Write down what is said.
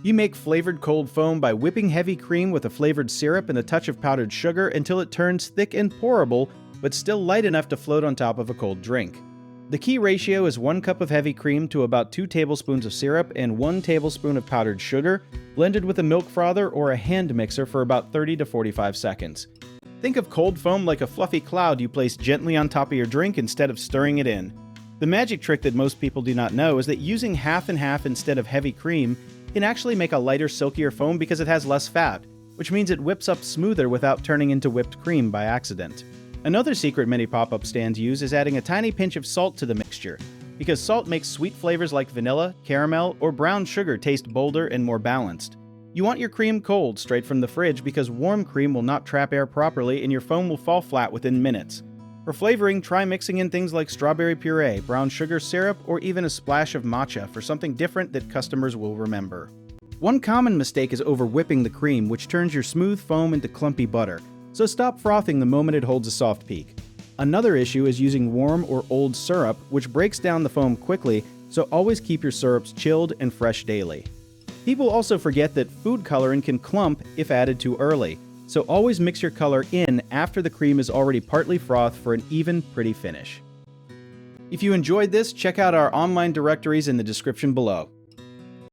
You make flavored cold foam by whipping heavy cream with a flavored syrup and a touch of powdered sugar until it turns thick and pourable, but still light enough to float on top of a cold drink. The key ratio is 1 cup of heavy cream to about 2 tablespoons of syrup and 1 tablespoon of powdered sugar, blended with a milk frother or a hand mixer for about 30 to 45 seconds. Think of cold foam like a fluffy cloud you place gently on top of your drink instead of stirring it in. The magic trick that most people do not know is that using half and half instead of heavy cream can actually make a lighter, silkier foam because it has less fat, which means it whips up smoother without turning into whipped cream by accident. Another secret many pop-up stands use is adding a tiny pinch of salt to the mixture, because salt makes sweet flavors like vanilla, caramel, or brown sugar taste bolder and more balanced. You want your cream cold, straight from the fridge, because warm cream will not trap air properly and your foam will fall flat within minutes. For flavoring, try mixing in things like strawberry puree, brown sugar syrup, or even a splash of matcha for something different that customers will remember. One common mistake is over-whipping the cream, which turns your smooth foam into clumpy butter, so stop frothing the moment it holds a soft peak. Another issue is using warm or old syrup, which breaks down the foam quickly, so always keep your syrups chilled and fresh daily. People also forget that food coloring can clump if added too early, so always mix your color in after the cream is already partly frothed for an even, pretty finish. If you enjoyed this, check out our online directories in the description below.